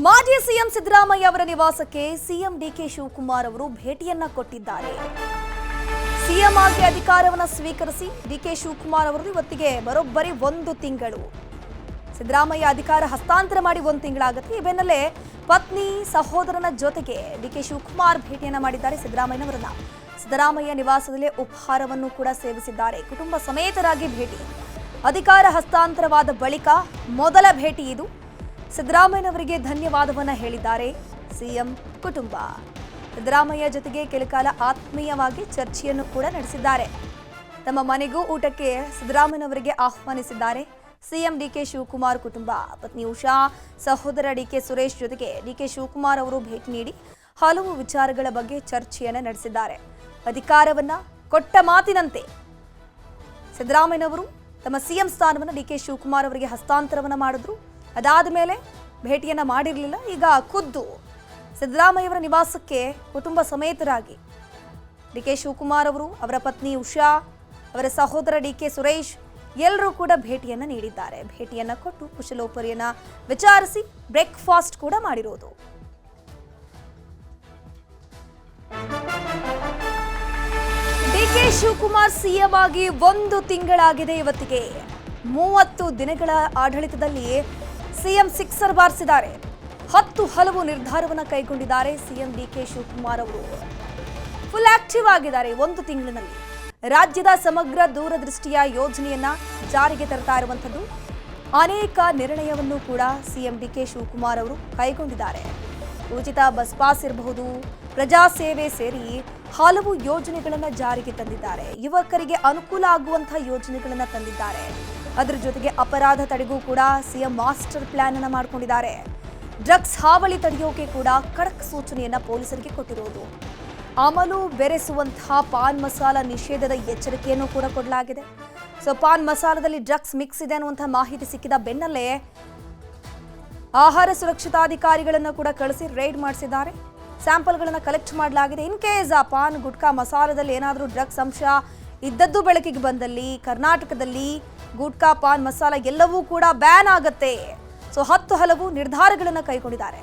ಮಾಜಿ ಸಿಎಂ ಸಿದ್ದರಾಮಯ್ಯ ಅವರ ನಿವಾಸಕ್ಕೆ ಸಿಎಂ ಡಿಕೆ ಶಿವಕುಮಾರ್ ಅವರು ಭೇಟಿಯನ್ನ ಕೊಟ್ಟಿದ್ದಾರೆ. ಸಿಎಂ ಆಗಿ ಅಧಿಕಾರವನ್ನು ಸ್ವೀಕರಿಸಿ ಡಿಕೆ ಶಿವಕುಮಾರ್ ಅವರು ಇವತ್ತಿಗೆ ಬರೋಬ್ಬರಿ 1 ತಿಂಗಳು. ಸಿದ್ದರಾಮಯ್ಯ ಅಧಿಕಾರ ಹಸ್ತಾಂತರ ಮಾಡಿ 1 ತಿಂಗಳಾಗುತ್ತೆ. ಈ ಬೆನ್ನಲ್ಲೇ ಪತ್ನಿ ಸಹೋದರನ ಜೊತೆಗೆ ಡಿಕೆ ಶಿವಕುಮಾರ್ ಭೇಟಿಯನ್ನ ಮಾಡಿದ್ದಾರೆ ಸಿದ್ದರಾಮಯ್ಯನವರನ್ನ. ಸಿದ್ದರಾಮಯ್ಯ ನಿವಾಸದಲ್ಲೇ ಉಪಹಾರವನ್ನು ಕೂಡ ಸೇವಿಸಿದ್ದಾರೆ. ಕುಟುಂಬ ಸಮೇತರಾಗಿ ಭೇಟಿ. ಅಧಿಕಾರ ಹಸ್ತಾಂತರವಾದ ಬಳಿಕ ಮೊದಲ ಭೇಟಿ ಇದು. ಸಿದ್ದರಾಮಯ್ಯನವರಿಗೆ ಧನ್ಯವಾದವನ್ನ ಹೇಳಿದ್ದಾರೆ ಸಿಎಂ ಕುಟುಂಬ. ಸಿದ್ದರಾಮಯ್ಯ ಜೊತೆಗೆ ಕೆಲಕಾಲ ಆತ್ಮೀಯವಾಗಿ ಚರ್ಚೆಯನ್ನು ಕೂಡ ನಡೆಸಿದ್ದಾರೆ. ತಮ್ಮ ಮನೆಗೂ ಊಟಕ್ಕೆ ಸಿದ್ದರಾಮಯ್ಯನವರಿಗೆ ಆಹ್ವಾನಿಸಿದ್ದಾರೆ ಸಿಎಂ ಡಿಕೆ ಶಿವಕುಮಾರ್ ಕುಟುಂಬ. ಪತ್ನಿ ಉಷಾ, ಸಹೋದರ ಡಿಕೆ ಸುರೇಶ್ ಜೊತೆಗೆ ಡಿಕೆ ಶಿವಕುಮಾರ್ ಅವರು ಭೇಟಿ ನೀಡಿ ಹಲವು ವಿಚಾರಗಳ ಬಗ್ಗೆ ಚರ್ಚೆಯನ್ನು ನಡೆಸಿದ್ದಾರೆ. ಅಧಿಕಾರವನ್ನ ಕೊಟ್ಟ ಮಾತಿನಂತೆ ಸಿದ್ದರಾಮಯ್ಯನವರು ತಮ್ಮ ಸಿಎಂ ಸ್ಥಾನವನ್ನು ಡಿಕೆ ಶಿವಕುಮಾರ್ ಅವರಿಗೆ ಹಸ್ತಾಂತರವನ್ನು ಮಾಡಿದ್ರು. ಅದಾದ ಮೇಲೆ ಭೇಟಿಯನ್ನ ಮಾಡಿರಲಿಲ್ಲ. ಈಗ ಖುದ್ದು ಸಿದ್ದರಾಮಯ್ಯವರ ನಿವಾಸಕ್ಕೆ ಕುಟುಂಬ ಸಮೇತರಾಗಿ ಡಿಕೆ ಶಿವಕುಮಾರ್ ಅವರು, ಅವರ ಪತ್ನಿ ಉಷಾ, ಅವರ ಸಹೋದರ ಡಿಕೆ ಸುರೇಶ್ ಎಲ್ಲರೂ ಕೂಡ ಭೇಟಿಯನ್ನ ನೀಡಿದ್ದಾರೆ. ಭೇಟಿಯನ್ನ ಕೊಟ್ಟು ಕುಶಲೋಪರಿಯನ್ನ ವಿಚಾರಿಸಿ ಬ್ರೇಕ್ಫಾಸ್ಟ್ ಕೂಡ ಮಾಡಿರೋದು. ಡಿಕೆ ಶಿವಕುಮಾರ್ ಸಿಎಂ ಆಗಿ 1 ತಿಂಗಳಾಗಿದೆ. ಇವತ್ತಿಗೆ 30 ದಿನಗಳ ಆಡಳಿತದಲ್ಲಿ ಸಿಎಂ ಸಿಕ್ಸರ್ ಬಾರಿಸಿದ್ದಾರೆ. 10 ಹಲವು ನಿರ್ಧಾರವನ್ನು ಕೈಗೊಂಡಿದ್ದಾರೆ ಸಿಎಂ ಡಿಕೆ ಶಿವಕುಮಾರ್ ಅವರು. ಫುಲ್ ಆಕ್ಟಿವ್ ಆಗಿದ್ದಾರೆ 1 ತಿಂಗಳಿನಲ್ಲಿ. ರಾಜ್ಯದ ಸಮಗ್ರ ದೂರದೃಷ್ಟಿಯ ಯೋಜನೆಯನ್ನ ಜಾರಿಗೆ ತರ್ತಾ ಇರುವಂಥದ್ದು. ಅನೇಕ ನಿರ್ಣಯವನ್ನು ಕೂಡ ಸಿಎಂ ಡಿಕೆ ಶಿವಕುಮಾರ್ ಅವರು ಕೈಗೊಂಡಿದ್ದಾರೆ. ಉಚಿತ ಬಸ್ ಪಾಸ್ ಇರಬಹುದು, ಪ್ರಜಾ ಸೇವೆ ಸೇರಿ ಹಲವು ಯೋಜನೆಗಳನ್ನು ಜಾರಿಗೆ ತಂದಿದ್ದಾರೆ. ಯುವಕರಿಗೆ ಅನುಕೂಲ ಆಗುವಂತಹ ಯೋಜನೆಗಳನ್ನು ತಂದಿದ್ದಾರೆ. ಅದರ ಜೊತೆಗೆ ಅಪರಾಧ ತಡೆಗೂ ಕೂಡ ಸಿಎಂ ಮಾಸ್ಟರ್ ಪ್ಲಾನ್ ಅನ್ನು ಮಾಡಿಕೊಂಡಿದ್ದಾರೆ. ಡ್ರಗ್ಸ್ ಹಾವಳಿ ತಡೆಯೋಕೆ ಕೂಡ ಖಡಕ್ ಸೂಚನೆಯನ್ನ ಪೊಲೀಸರಿಗೆ ಕೊಟ್ಟಿರೋದು. ಅಮಲು ಬೆರೆಸುವಂತಹ ಪಾನ್ ಮಸಾಲ ನಿಷೇಧದ ಎಚ್ಚರಿಕೆಯನ್ನು ಕೂಡ ಕೊಡಲಾಗಿದೆ. ಸೊ ಪಾನ್ ಮಸಾಲದಲ್ಲಿ ಡ್ರಗ್ಸ್ ಮಿಕ್ಸ್ ಇದೆ ಅನ್ನುವಂತಹ ಮಾಹಿತಿ ಸಿಕ್ಕಿದ ಬೆನ್ನಲ್ಲೇ ಆಹಾರ ಸುರಕ್ಷತಾಧಿಕಾರಿಗಳನ್ನು ಕೂಡ ಕಳಿಸಿ ರೇಡ್ ಮಾಡಿಸಿದ್ದಾರೆ. ಸ್ಯಾಂಪಲ್ಗಳನ್ನು ಕಲೆಕ್ಟ್ ಮಾಡಲಾಗಿದೆ. ಇನ್ ಕೇಸ್ ಆ ಪಾನ್ ಗುಟ್ಕಾ ಮಸಾಲದಲ್ಲಿ ಏನಾದರೂ ಡ್ರಗ್ಸ್ ಅಂಶ ಇದ್ದದ್ದು ಬೆಳಕಿಗೆ ಬಂದಲ್ಲಿ ಕರ್ನಾಟಕದಲ್ಲಿ ಗುಟ್ಕಾ ಪಾನ್ ಮಸಾಲ ಎಲ್ಲವೂ ಕೂಡ ಬ್ಯಾನ್ ಆಗುತ್ತೆ. ಸೊ 10 ಹಲವು ನಿರ್ಧಾರಗಳನ್ನು ಕೈಗೊಂಡಿದ್ದಾರೆ.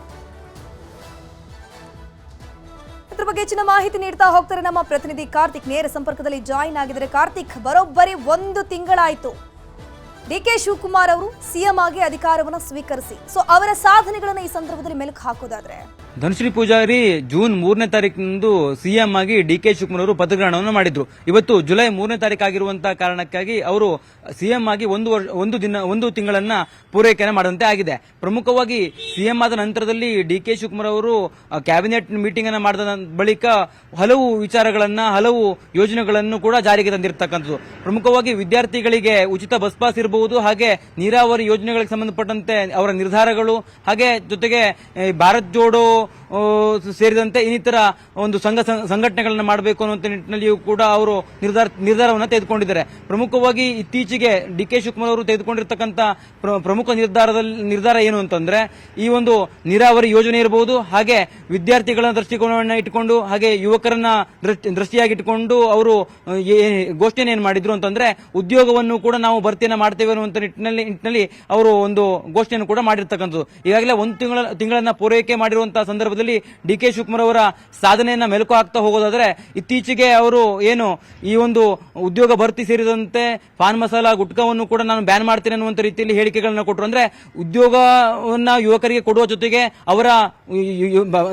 ಇದ್ರ ಬಗ್ಗೆ ಹೆಚ್ಚಿನ ಮಾಹಿತಿ ನೀಡ್ತಾ ಹೋಗ್ತಾರೆ ನಮ್ಮ ಪ್ರತಿನಿಧಿ ಕಾರ್ತಿಕ್. ನೇರ ಸಂಪರ್ಕದಲ್ಲಿ ಜಾಯಿನ್ ಆಗಿದ್ದಾರೆ. ಕಾರ್ತಿಕ್, ಬರೋಬ್ಬರಿ 1 ತಿಂಗಳಾಯಿತು ಡಿಕೆ ಶಿವಕುಮಾರ್ ಅವರು ಸಿಎಂ ಆಗಿ ಅಧಿಕಾರವನ್ನು ಸ್ವೀಕರಿಸಿ. ಸೊ ಅವರ ಸಾಧನೆಗಳನ್ನ ಈ ಸಂದರ್ಭದಲ್ಲಿ ಮೆಲುಕು ಹಾಕೋದಾದ್ರೆ, ಧನಶ್ರೀ ಪೂಜಾರಿ ಜೂನ್ 3ನೇ ತಾರೀಕಿನಂದು ಸಿಎಂ ಆಗಿ ಡಿಕೆ ಶಿವಕುಮಾರ್ ಅವರು ಪದಗ್ರಹಣವನ್ನು ಮಾಡಿದ್ರು. ಇವತ್ತು ಜುಲೈ 3ನೇ ತಾರೀಕು ಆಗಿರುವಂತಹ ಕಾರಣಕ್ಕಾಗಿ ಅವರು ಸಿಎಂ ಆಗಿ ಒಂದು ತಿಂಗಳನ್ನ ಪೂರೈಕೆಯನ್ನು ಮಾಡುವಂತೆ ಆಗಿದೆ. ಪ್ರಮುಖವಾಗಿ ಸಿಎಂ ಆದ ನಂತರದಲ್ಲಿ ಡಿಕೆ ಶಿವಕುಮಾರ್ ಅವರು ಕ್ಯಾಬಿನೆಟ್ ಮೀಟಿಂಗ್ ಅನ್ನು ಮಾಡಿದ ಬಳಿಕ ಹಲವು ವಿಚಾರಗಳನ್ನ, ಹಲವು ಯೋಜನೆಗಳನ್ನು ಕೂಡ ಜಾರಿಗೆ ತಂದಿರತಕ್ಕಂಥದ್ದು. ಪ್ರಮುಖವಾಗಿ ವಿದ್ಯಾರ್ಥಿಗಳಿಗೆ ಉಚಿತ ಬಸ್ ಪಾಸ್ ಇರಬಹುದು, ಹಾಗೆ ನೀರಾವರಿ ಯೋಜನೆಗಳಿಗೆ ಸಂಬಂಧಪಟ್ಟಂತೆ ಅವರ ನಿರ್ಧಾರಗಳು, ಹಾಗೆ ಜೊತೆಗೆ ಭಾರತ್ ಜೋಡೋ ಸೇರಿದಂತೆ ಇನ್ನಿತರ ಒಂದು ಸಂಘಟನೆಗಳನ್ನು ಮಾಡಬೇಕು ಅನ್ನುವಂಥ ನಿಟ್ಟಿನಲ್ಲಿಯೂ ಕೂಡ ಅವರು ನಿರ್ಧಾರವನ್ನು ತೆಗೆದುಕೊಂಡಿದ್ದಾರೆ. ಪ್ರಮುಖವಾಗಿ ಇತ್ತೀಚೆಗೆ ಡಿಕೆ ಶಿವಕುಮಾರ್ ಅವರು ತೆಗೆದುಕೊಂಡಿರ್ತಕ್ಕಂಥ ಪ್ರಮುಖ ನಿರ್ಧಾರ ಏನು ಅಂತಂದ್ರೆ, ಈ ಒಂದು ನೀರಾವರಿ ಯೋಜನೆ ಇರಬಹುದು, ಹಾಗೆ ವಿದ್ಯಾರ್ಥಿಗಳ ದೃಷ್ಟಿಕೋನವನ್ನು ಇಟ್ಟುಕೊಂಡು, ಹಾಗೆ ಯುವಕರನ್ನ ದೃಷ್ಟಿಯಾಗಿಟ್ಟುಕೊಂಡು ಅವರು ಘೋಷಣೆ ಏನ್ ಮಾಡಿದ್ರು ಅಂತಂದ್ರೆ, ಉದ್ಯೋಗವನ್ನು ಕೂಡ ನಾವು ಭರ್ತಿಯನ್ನ ಮಾಡ್ತೇವೆ ಅನ್ನುವಂಥ ನಿಟ್ಟಿನಲ್ಲಿ ಅವರು ಒಂದು ಘೋಷಣೆಯನ್ನು ಕೂಡ ಮಾಡಿರ್ತಕ್ಕಂಥದ್ದು. ಈಗಾಗಲೇ 1 ತಿಂಗಳನ್ನ ಪೂರೈಕೆ ಮಾಡಿರುವಂತಹ ಸಂದರ್ಭದಲ್ಲಿ ಡಿಕೆ ಶಿವಕುಮಾರ್ ಅವರ ಸಾಧನೆಯನ್ನ ಮೆಲುಕು ಹಾಕ್ತಾ ಹೋಗೋದಾದ್ರೆ, ಇತ್ತೀಚೆಗೆ ಅವರು ಏನು ಈ ಒಂದು ಉದ್ಯೋಗ ಭರ್ತಿ ಸೇರಿದಂತೆ ಪಾನ್ ಮಸಾಲ ಗುಟ್ಕಾವನ್ನು ಕೂಡ ನಾನು ಬ್ಯಾನ್ ಮಾಡ್ತೇನೆ ಅನ್ನುವಂತ ರೀತಿಯಲ್ಲಿ ಹೇಳಿಕೆಗಳನ್ನ ಕೊಟ್ಟರು. ಅಂದ್ರೆ ಉದ್ಯೋಗವನ್ನ ಯುವಕರಿಗೆ ಕೊಡುವ ಜೊತೆಗೆ ಅವರ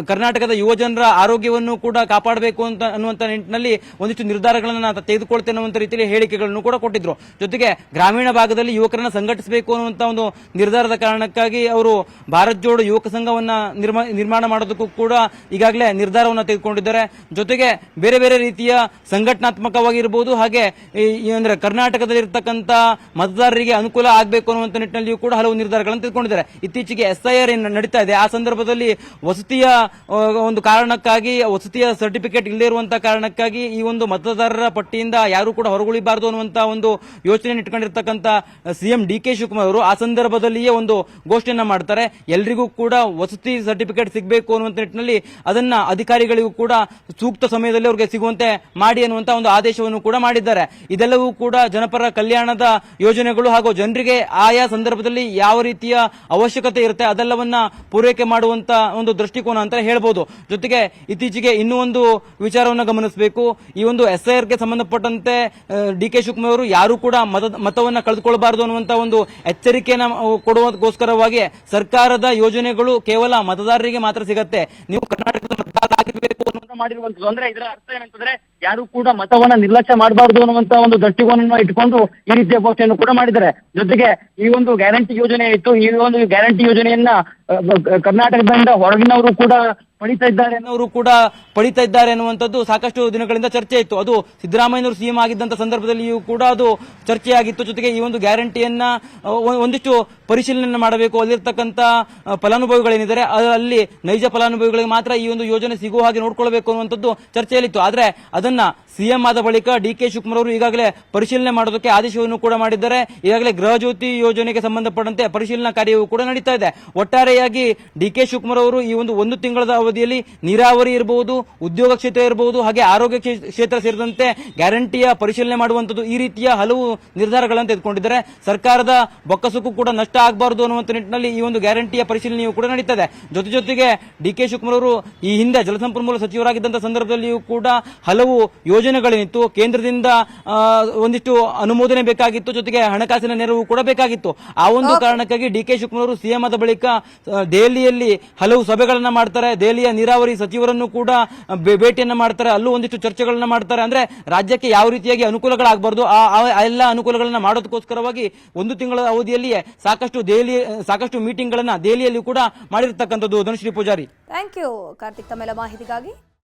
ಕರ್ನಾಟಕದ ಯುವಜನರ ಆರೋಗ್ಯವನ್ನು ಕೂಡ ಕಾಪಾಡಬೇಕು ಅಂತ ಅನ್ನುವಂತ ನಿಟ್ಟಿನಲ್ಲಿ ಒಂದಿಷ್ಟು ನಿರ್ಧಾರಗಳನ್ನ ತೆಗೆದುಕೊಳ್ತೇನೆ ಅನ್ನುವಂತ ರೀತಿಯಲ್ಲಿ ಹೇಳಿಕೆಗಳನ್ನು ಕೂಡ ಕೊಟ್ಟಿದ್ರು. ಜೊತೆಗೆ ಗ್ರಾಮೀಣ ಭಾಗದಲ್ಲಿ ಯುವಕರನ್ನ ಸಂಘಟಿಸಬೇಕು ಅನ್ನುವಂತ ಒಂದು ನಿರ್ಧಾರದ ಕಾರಣಕ್ಕಾಗಿ ಅವರು ಭಾರತ್ ಜೋಡೋ ಯುವಕ ಸಂಘವನ್ನ ನಿರ್ಮಾಣ ಮಾಡೋದಕ್ಕೂ ಕೂಡ ಈಗಾಗಲೇ ನಿರ್ಧಾರವನ್ನು ತೆಗೆದುಕೊಂಡಿದ್ದಾರೆ. ಜೊತೆಗೆ ಬೇರೆ ಬೇರೆ ರೀತಿಯ ಸಂಘಟನಾತ್ಮಕವಾಗಿರಬಹುದು, ಹಾಗೆ ಅಂದ್ರೆ ಕರ್ನಾಟಕದಲ್ಲಿ ಇರತಕ್ಕಂತ ಮತದಾರರಿಗೆ ಅನುಕೂಲ ಆಗಬೇಕು ಅನ್ನುವಂತ ನಿಟ್ಟಿನಲ್ಲಿಯೂ ಕೂಡ ಹಲವು ನಿರ್ಧಾರಗಳನ್ನು ತೆಗೆದುಕೊಂಡಿದ್ದಾರೆ. ಇತ್ತೀಚೆಗೆ SIR ನಡೀತಾ ಇದೆ. ಆ ಸಂದರ್ಭದಲ್ಲಿ ವಸತಿಯ ಒಂದು ಕಾರಣಕ್ಕಾಗಿ, ವಸತಿಯ ಸರ್ಟಿಫಿಕೇಟ್ ಇಲ್ಲದೆ ಇರುವಂತಹ ಕಾರಣಕ್ಕಾಗಿ ಈ ಒಂದು ಮತದಾರರ ಪಟ್ಟಿಯಿಂದ ಯಾರು ಕೂಡ ಹೊರಗುಳಿಬಾರದು ಅನ್ನುವಂತ ಒಂದು ಯೋಚನೆ ಇಟ್ಕೊಂಡಿರ್ತಕ್ಕಂಥ ಸಿಎಂ ಡಿಕೆ ಶಿವಕುಮಾರ್ ಅವರು ಆ ಸಂದರ್ಭದಲ್ಲಿಯೇ ಒಂದು ಘೋಷಣೆಯನ್ನ ಮಾಡ್ತಾರೆ. ಎಲ್ರಿಗೂ ಕೂಡ ವಸತಿ ಸರ್ಟಿಫಿಕೇಟ್ ಸಿಗಬೇಕು ಅನ್ನುವಂತ ಅನ್ನುವಂತ ನಿಟ್ಟಿನಲ್ಲಿ ಅದನ್ನ ಅಧಿಕಾರಿಗಳಿಗೂ ಕೂಡ ಸೂಕ್ತ ಸಮಯದಲ್ಲಿ ಅವರಿಗೆ ಸಿಗುವಂತೆ ಮಾಡಿ ಅನ್ನುವಂತ ಒಂದು ಆದೇಶವನ್ನು ಕೂಡ ಮಾಡಿದ್ದಾರೆ. ಇದೆಲ್ಲವೂ ಕೂಡ ಜನಪರ ಕಲ್ಯಾಣದ ಯೋಜನೆಗಳು ಹಾಗೂ ಜನರಿಗೆ ಆಯಾ ಸಂದರ್ಭದಲ್ಲಿ ಯಾವ ರೀತಿಯ ಅವಶ್ಯಕತೆ ಇರುತ್ತೆ ಅದೆಲ್ಲವನ್ನ ಪೂರೈಕೆ ಮಾಡುವಂತ ಒಂದು ದೃಷ್ಟಿಕೋನ ಅಂತ ಹೇಳ್ಬೋದು. ಜೊತೆಗೆ ಇತ್ತೀಚೆಗೆ ಇನ್ನೂ ಒಂದು ವಿಚಾರವನ್ನು ಗಮನಿಸಬೇಕು. ಈ ಒಂದು SIR ಗೆ ಸಂಬಂಧಪಟ್ಟಂತೆ DK ಶಿವಕುಮಾರ್ ಅವರು ಯಾರು ಕೂಡ ಮತವನ್ನ ಕಳೆದುಕೊಳ್ಳಬಾರದು ಅನ್ನುವಂತ ಒಂದು ಎಚ್ಚರಿಕೆಯನ್ನು ಕೊಡುವುದಕ್ಕೋಸ್ಕರವಾಗಿ ಸರ್ಕಾರದ ಯೋಜನೆಗಳು ಕೇವಲ ಮತದಾರರಿಗೆ ಮಾತ್ರ ಸಿಗತ್ತೆ, ನೀವು ಕರ್ನಾಟಕದ ಮತದಾರ ಆಗಿರಬೇಕು ಮಾಡಿರುವಂತದ್ದು. ಅಂದ್ರೆ ಇದರ ಅರ್ಥ ಏನಂತಂದ್ರೆ ಯಾರು ಕೂಡ ಮತವನ್ನ ನಿರ್ಲಕ್ಷ್ಯ ಮಾಡಬಾರದು ಅನ್ನುವಂತ ಒಂದು ದೃಷ್ಟಿಕೋನವನ್ನು ಇಟ್ಕೊಂಡು ಈ ರೀತಿಯ ಘೋಷಣೆಯನ್ನು ಕೂಡ ಮಾಡಿದ್ದಾರೆ. ಜೊತೆಗೆ ಈ ಒಂದು ಗ್ಯಾರಂಟಿ ಯೋಜನೆ ಇತ್ತು, ಈ ಒಂದು ಗ್ಯಾರಂಟಿ ಯೋಜನೆಯನ್ನ ಕರ್ನಾಟಕದಿಂದ ಹೊರಗಿನವರು ಕೂಡ ಪಡಿತಾ ಇದ್ದಾರೆ ಅನ್ನುವಂಥದ್ದು ಸಾಕಷ್ಟು ದಿನಗಳಿಂದ ಚರ್ಚೆ ಇತ್ತು. ಅದು ಸಿದ್ದರಾಮಯ್ಯನವರು CM ಆಗಿದ್ದಂತ ಸಂದರ್ಭದಲ್ಲಿಯೂ ಕೂಡ ಅದು ಚರ್ಚೆಯಾಗಿತ್ತು. ಜೊತೆಗೆ ಈ ಒಂದು ಗ್ಯಾರಂಟಿಯನ್ನ ಒಂದಿಷ್ಟು ಪರಿಶೀಲನೆ ಮಾಡಬೇಕು, ಅಲ್ಲಿರ್ತಕ್ಕಂಥ ಫಲಾನುಭವಿಗಳೇನಿದ್ದಾರೆ ಅಲ್ಲಿ ನೈಜ ಫಲಾನುಭವಿಗಳಿಗೆ ಮಾತ್ರ ಈ ಒಂದು ಯೋಜನೆ ಸಿಗುವ ಹಾಗೆ ನೋಡ್ಕೊಳ್ಬೇಕು ಅನ್ನುವಂಥದ್ದು ಚರ್ಚೆಯಲ್ಲಿತ್ತು. ಆದ್ರೆ ಅದನ್ನ CM ಆದ ಬಳಿಕ DK ಶಿವಕುಮಾರ್ ಅವರು ಈಗಾಗಲೇ ಪರಿಶೀಲನೆ ಮಾಡೋದಕ್ಕೆ ಆದೇಶವನ್ನು ಕೂಡ ಮಾಡಿದ್ದಾರೆ. ಈಗಾಗಲೇ ಗೃಹ ಜ್ಯೋತಿ ಯೋಜನೆಗೆ ಸಂಬಂಧಪಟ್ಟಂತೆ ಪರಿಶೀಲನಾ ಕಾರ್ಯವೂ ಕೂಡ ನಡೀತಾ ಇದೆ. ಒಟ್ಟಾರೆಯಾಗಿ DK ಶಿವಕುಮಾರ್ ಅವರು ಈ ಒಂದು ತಿಂಗಳ ಅವಧಿಯಲ್ಲಿ ನೀರಾವರಿ ಇರಬಹುದು, ಉದ್ಯೋಗ ಕ್ಷೇತ್ರ ಇರಬಹುದು, ಹಾಗೆ ಆರೋಗ್ಯ ಕ್ಷೇತ್ರ ಸೇರಿದಂತೆ ಗ್ಯಾರಂಟಿಯ ಪರಿಶೀಲನೆ ಮಾಡುವಂತದ್ದು, ಈ ರೀತಿಯ ಹಲವು ನಿರ್ಧಾರಗಳನ್ನು ತೆಗೆದುಕೊಂಡಿದ್ದಾರೆ. ಸರ್ಕಾರದ ಬೊಕ್ಕಸಕ್ಕೂ ಕೂಡ ನಷ್ಟ ಆಗಬಾರದು ಅನ್ನುವಂತ ನಿಟ್ಟಿನಲ್ಲಿ ಈ ಒಂದು ಗ್ಯಾರಂಟಿಯ ಪರಿಶೀಲನೆಯೂ ಕೂಡ ನಡೀತದೆ. ಜೊತೆಗೆ DK ಶಿವಕುಮಾರ್ ಅವರು ಈ ಹಿಂದೆ ಜಲಸಂಪನ್ಮೂಲ ಸಚಿವರಾಗಿದ್ದಂತಹ ಸಂದರ್ಭದಲ್ಲಿಯೂ ಕೂಡ ಹಲವು ಯೋಜನೆಗಳೇನಿತ್ತು, ಕೇಂದ್ರದಿಂದ ಒಂದಿಷ್ಟು ಅನುಮೋದನೆ ಬೇಕಾಗಿತ್ತು, ಜೊತೆಗೆ ಹಣಕಾಸಿನ ನೆರವು ಕೂಡ ಬೇಕಾಗಿತ್ತು. ಆ ಒಂದು ಕಾರಣಕ್ಕಾಗಿ DK ಶಿವಕುಮಾರ್ ಅವರು CM ಆದ ಬಳಿಕ ದೆಹಲಿಯಲ್ಲಿ ಹಲವು ಸಭೆಗಳನ್ನ ಮಾಡ್ತಾರೆ, ದೆಹಲಿಯ ನೀರಾವರಿ ಸಚಿವರನ್ನು ಕೂಡ ಭೇಟಿಯನ್ನ ಮಾಡ್ತಾರೆ, ಅಲ್ಲೂ ಒಂದಿಷ್ಟು ಚರ್ಚೆಗಳನ್ನ ಮಾಡ್ತಾರೆ. ಅಂದ್ರೆ ರಾಜ್ಯಕ್ಕೆ ಯಾವ ರೀತಿಯಾಗಿ ಅನುಕೂಲಗಳಾಗಬಾರದು ಆ ಎಲ್ಲ ಅನುಕೂಲಗಳನ್ನ ಮಾಡೋದಕ್ಕೋಸ್ಕರವಾಗಿ ಒಂದು ತಿಂಗಳ ಅವಧಿಯಲ್ಲಿಯೇ ಸಾಕಷ್ಟು ಮೀಟಿಂಗ್ ಗಳನ್ನ ದೆಹಲಿಯಲ್ಲಿ ಕೂಡ ಮಾಡಿರ್ತಕ್ಕಂಥದ್ದು. ಧನುಶ್ರೀ ಪೂಜಾರಿ, ಥ್ಯಾಂಕ್ ಯು ಕಾರ್ತಿಕ್ ತಮ್ಮೆಲ್ಲ ಮಾಹಿತಿಗಾಗಿ.